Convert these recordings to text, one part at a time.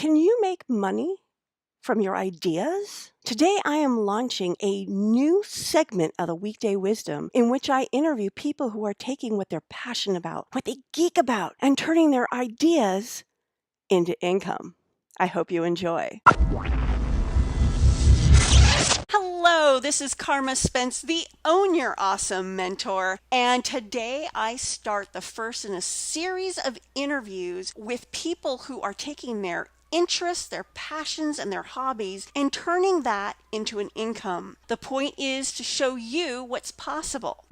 Can you make money from your ideas? Today, I am launching a new segment of the Weekday Wisdom in which I interview people who are taking what they're passionate about, what they geek about, and turning their ideas into income. I hope you enjoy. Hello, this is Carma Spence, the Own Your Awesome mentor, and today I start the first in a series of interviews with people who are taking their interests, their passions, and their hobbies and turning that into an income. The point is to show you what's possible.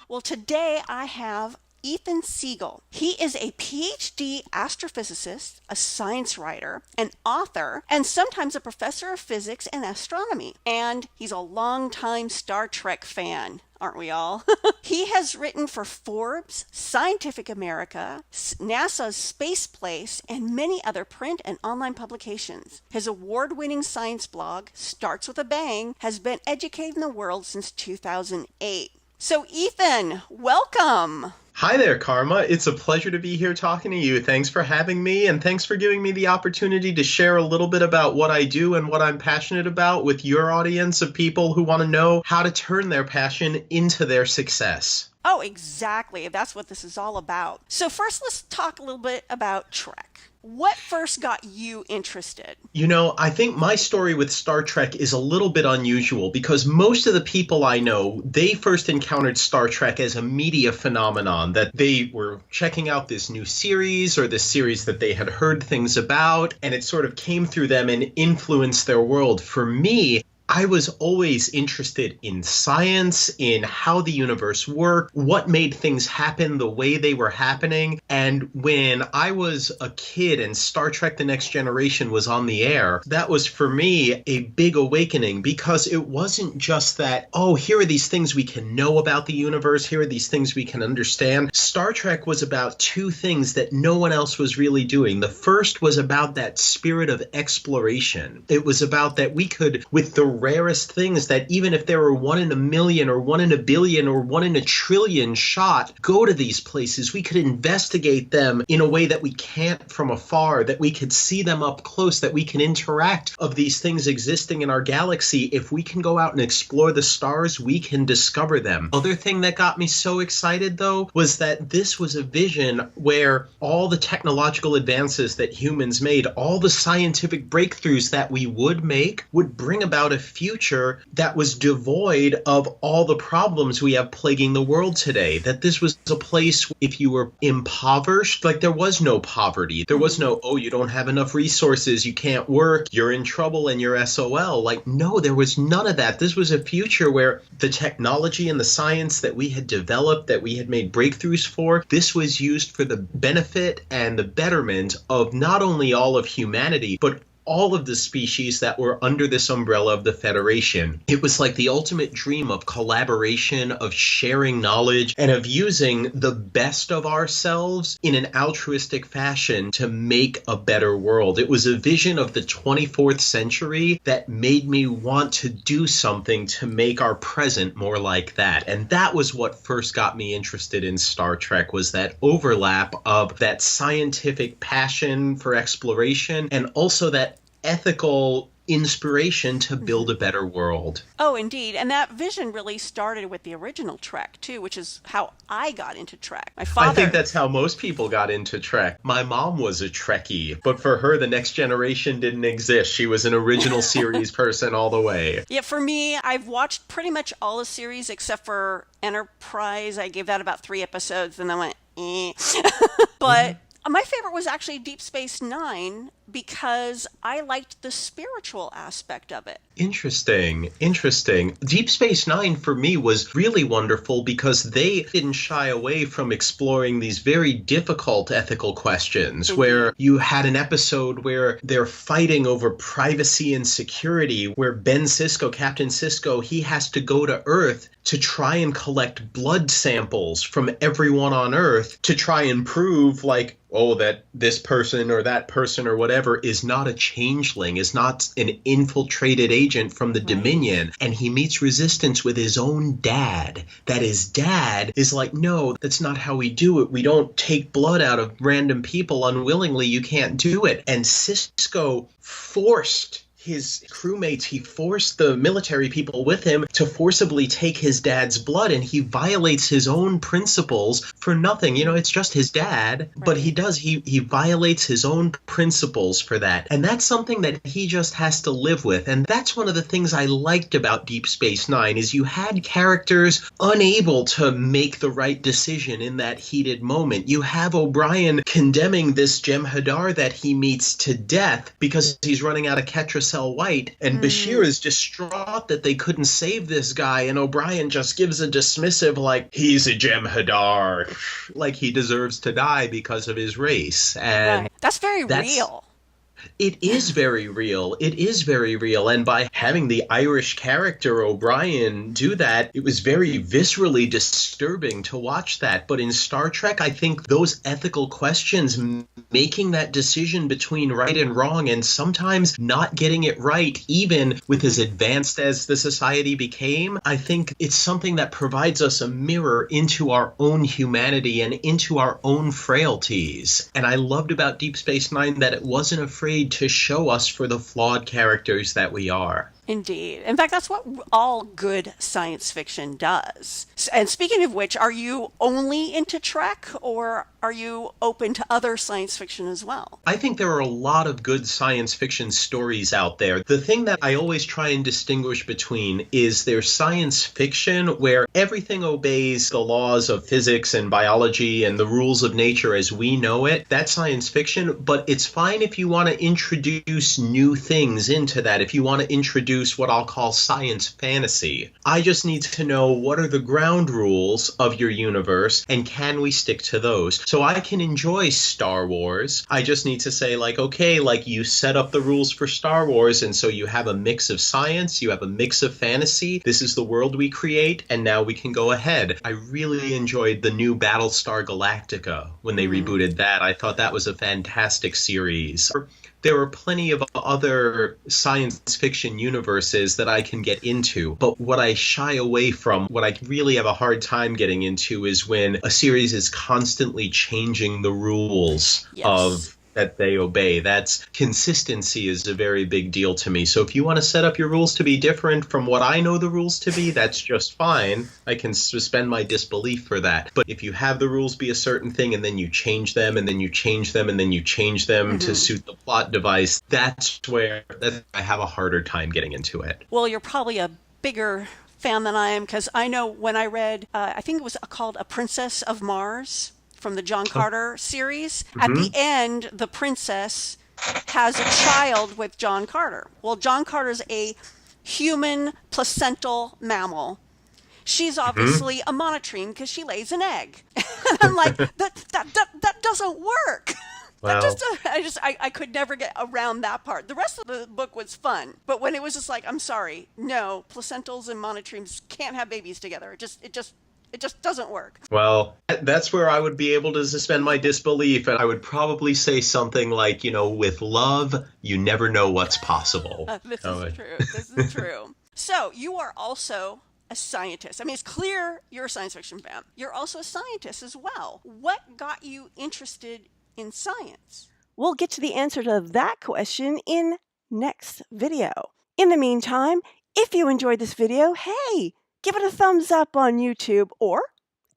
Well, today I have Ethan Siegel. He is a PhD astrophysicist, a science writer, an author, and sometimes a professor of physics and astronomy. And he's a longtime Star Trek fan. Aren't we all? He has written for Forbes, Scientific America, NASA's Space Place, and many other print and online publications. His award-winning science blog, Starts With a Bang, has been educating the world since 2008. So Ethan, welcome. Hi there, Carma. It's a pleasure to be here talking to you. Thanks for having me, and thanks for giving me the opportunity to share a little bit about what I do and what I'm passionate about with your audience of people who want to know how to turn their passion into their success. Oh, exactly. That's what this is all about. So first, let's talk a little bit about Trek. What first got you interested? You know, I think my story with Star Trek is a little bit unusual because most of the people I know, they first encountered Star Trek as a media phenomenon, that they were checking out this new series or this series that they had heard things about, and it sort of came through them and influenced their world. For me, I was always interested in science, in how the universe worked, what made things happen the way they were happening. And when I was a kid and Star Trek: The Next Generation was on the air, that was for me a big awakening because it wasn't just that, oh, here are these things we can know about the universe, here are these things we can understand. Star Trek was about two things that no one else was really doing. The first was about that spirit of exploration. It was about that we could, with the rarest things that even if there were 1 in a million or 1 in a billion or 1 in a trillion shot, go to these places. We could investigate them in a way that we can't from afar, that we could see them up close, that we can interact of these things existing in our galaxy. If we can go out and explore the stars, we can discover them. Other thing that got me so excited, though, was that this was a vision where all the technological advances that humans made, all the scientific breakthroughs that we would make, would bring about a future that was devoid of all the problems we have plaguing the world today. That this was a place, if you were impoverished, like there was no poverty. There was no, oh, you don't have enough resources, you can't work, you're in trouble and you're SOL. Like, no, there was none of that. This was a future where the technology and the science that we had developed, that we had made breakthroughs for, this was used for the benefit and the betterment of not only all of humanity, but all of the species that were under this umbrella of the Federation. It was like the ultimate dream of collaboration, of sharing knowledge, and of using the best of ourselves in an altruistic fashion to make a better world. It was a vision of the 24th century that made me want to do something to make our present more like that. And that was what first got me interested in Star Trek, was that overlap of that scientific passion for exploration and also that ethical inspiration to build a better world. Oh, indeed. And that vision really started with the original Trek, too, which is how I got into Trek. My father... I think that's how most people got into Trek. My mom was a Trekkie, but for her, The Next Generation didn't exist. She was an original series person all the way. Yeah, for me, I've watched pretty much all the series except for Enterprise. I gave that about 3 episodes and then went, eh. But... My favorite was actually Deep Space Nine because I liked the spiritual aspect of it. Interesting. Deep Space Nine for me was really wonderful because they didn't shy away from exploring these very difficult ethical questions, where you had an episode where they're fighting over privacy and security, where Ben Sisko, Captain Sisko, he has to go to Earth to try and collect blood samples from everyone on Earth to try and prove, like, oh, that this person or that person or whatever whatever is not a changeling, is not an infiltrated agent from the Dominion. And he meets resistance with his own dad. That his dad is like, no, that's not how we do it. We don't take blood out of random people unwillingly. You can't do it. And Sisko forced his crewmates, he forced the military people with him to forcibly take his dad's blood, and he violates his own principles for nothing. You know, it's just his dad, but he violates his own principles for that. And that's something that he just has to live with. And that's one of the things I liked about Deep Space Nine, is you had characters unable to make the right decision in that heated moment. You have O'Brien condemning this Jem'Hadar that he meets to death because he's running out of Ketracel White, and Bashir is distraught that they couldn't save this guy, and O'Brien just gives a dismissive, like, he's a Jem'Hadar, like he deserves to die because of his race. And that's very real. It is very real. It is very real. And by having the Irish character O'Brien do that, it was very viscerally disturbing to watch that. But in Star Trek, I think those ethical questions, making that decision between right and wrong, and sometimes not getting it right, even with as advanced as the society became, I think it's something that provides us a mirror into our own humanity and into our own frailties. And I loved about Deep Space Nine that it wasn't afraid to show us for the flawed characters that we are. Indeed. In fact, that's what all good science fiction does. And speaking of which, are you only into Trek, or are you open to other science fiction as well? I think there are a lot of good science fiction stories out there. The thing that I always try and distinguish between is there's science fiction where everything obeys the laws of physics and biology and the rules of nature as we know it. That's science fiction, but it's fine if you want to introduce new things into that, if you want to introduce what I'll call science fantasy. I just need to know what are the ground rules of your universe, and can we stick to those? So I can enjoy Star Wars. I just need to say, like, okay, like, you set up the rules for Star Wars, and so you have a mix of science, you have a mix of fantasy. This is the world we create, and now we can go ahead. I really enjoyed the new Battlestar Galactica when they rebooted that. I thought that was a fantastic series. There are plenty of other science fiction universes that I can get into, but what I shy away from, what I really have a hard time getting into, is when a series is constantly changing the rules of that they obey. That's consistency is a very big deal to me. So if you want to set up your rules to be different from what I know the rules to be, that's just fine. I can suspend my disbelief for that. But if you have the rules be a certain thing and then you change them and then you change them and then you change them to suit the plot device, that's where I have a harder time getting into it. Well, you're probably a bigger fan than I am, because I know when I read, I think it was called A Princess of Mars, from the John Carter series. At the end, the princess has a child with John Carter. Well, John Carter's a human placental mammal. She's obviously a monotreme because she lays an egg. I'm like, that doesn't work. Well, I could never get around that part. The rest of the book was fun, but when it was just like, I'm sorry, no, placentals and monotremes can't have babies together. It just doesn't work. Well, that's where I would be able to suspend my disbelief, and I would probably say something like, with love, you never know what's possible. This is true. This is true. So you are also a scientist. I mean, it's clear you're a science fiction fan. You're also a scientist as well. What got you interested in science? We'll get to the answer to that question in next video. In the meantime, if you enjoyed this video, hey, give it a thumbs up on YouTube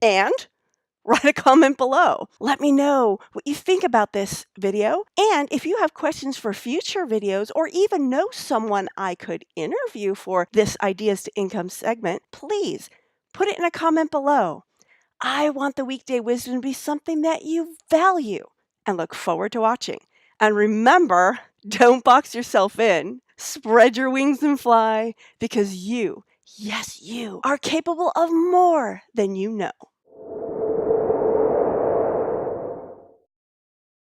and write a comment below. Let me know what you think about this video. And if you have questions for future videos, or even know someone I could interview for this Ideas to Income segment, please put it in a comment below. I want the Weekday Wisdom to be something that you value and look forward to watching. And remember, don't box yourself in. Spread your wings and fly, because you, yes, you, are capable of more than you know.